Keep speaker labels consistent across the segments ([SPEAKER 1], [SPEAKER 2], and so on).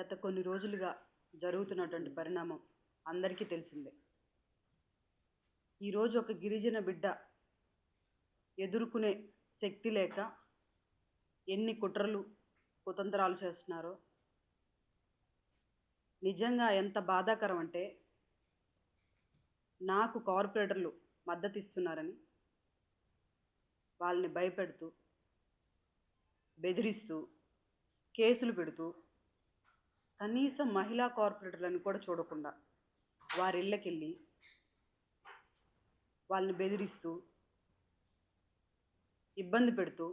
[SPEAKER 1] గత కొన్ని రోజులుగా జరుగుతున్నటువంటి పరిణామం అందరికీ తెలిసిందే. ఈరోజు ఒక గిరిజన బిడ్డ ఎదుర్కొనే శక్తి లేక ఎన్ని కుట్రలు, కుతంత్రాలు చేస్తున్నారో నిజంగా ఎంత బాధాకరం అంటే, నాకు కార్పొరేటర్లు మద్దతు ఇస్తున్నారని వాళ్ళని భయపెడుతూ, బెదిరిస్తూ, కేసులు పెడుతూ, కనీసం మహిళా కార్పొరేటర్లను కూడా చూడకుండా వారి ఇళ్ళకెళ్ళి వాళ్ళని బెదిరిస్తూ, ఇబ్బంది పెడుతూ,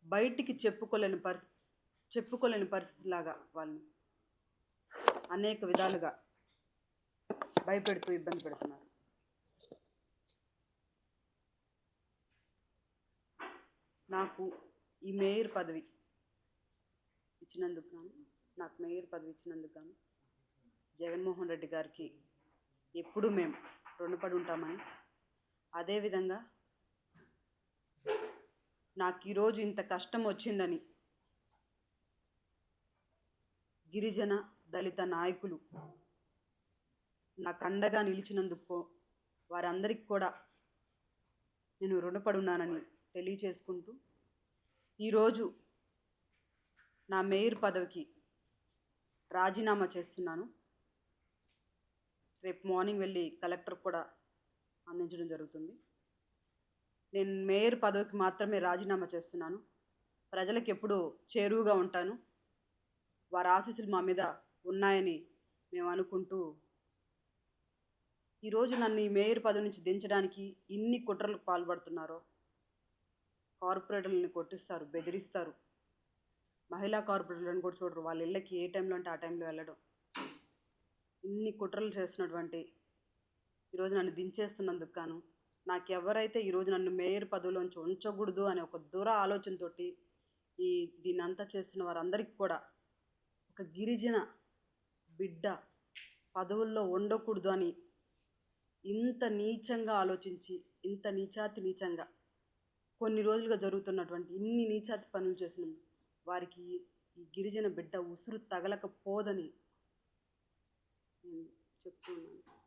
[SPEAKER 1] బయటికి చెప్పుకోలేని పరిస్థితిలాగా వాళ్ళని అనేక విధాలుగా భయపెడుతూ ఇబ్బంది పెడుతున్నారు. నాకు ఈ మేయర్ పదవి ఇచ్చినందుకు గాను జగన్మోహన్ రెడ్డి గారికి ఎప్పుడూ మేము రుణపడి ఉంటామని, అదేవిధంగా నాకు ఈరోజు ఇంత కష్టం వచ్చిందని గిరిజన దళిత నాయకులు నాకు అండగా నిలిచినందుకు వారందరికీ కూడా నేను రుణపడి ఉన్నానని తెలియచేసుకుంటూ, ఈరోజు నా మేయర్ పదవికి రాజీనామా చేస్తున్నాను. రేపు మార్నింగ్ వెళ్ళి కలెక్టర్ కూడా అందించడం జరుగుతుంది. నేను మేయర్ పదవికి మాత్రమే రాజీనామా చేస్తున్నాను. ప్రజలకు ఎప్పుడూ చేరువుగా ఉంటాను. వారి ఆశీస్సులు మా మీద ఉన్నాయని మేము అనుకుంటూ, ఈరోజు నన్ను ఈ మేయర్ పదవి నుంచి దించడానికి ఇన్ని కుట్రలకు పాల్పడుతున్నారో, కార్పొరేటర్లను కొట్టిస్తారు, బెదిరిస్తారు, మహిళా కార్పొరేటర్లను కూడా చూడరు, వాళ్ళ ఇళ్ళకి ఏ టైంలో అంటే ఆ టైంలో వెళ్ళడం, ఇన్ని కుట్రలు చేస్తున్నటువంటి ఈరోజు నన్ను దించేస్తున్నందుకు గాను, నాకు ఎవరైతే ఈరోజు నన్ను మేయర్ పదవిలోంచి ఉంచకూడదు అనే ఒక దూర ఆలోచనతోటి దీన్ని అంతా చేస్తున్న వారందరికీ కూడా, ఒక గిరిజన బిడ్డ పదవుల్లో ఉండకూడదు అని ఇంత నీచంగా ఆలోచించి, ఇంత నీచంగా కొన్ని రోజులుగా జరుగుతున్నటువంటి ఇన్ని నీచాతి పనులు చేసిన వారికి ఈ గిరిజన బిడ్డ ఉసురు తగలకపోదని నేను చెప్తున్నాను.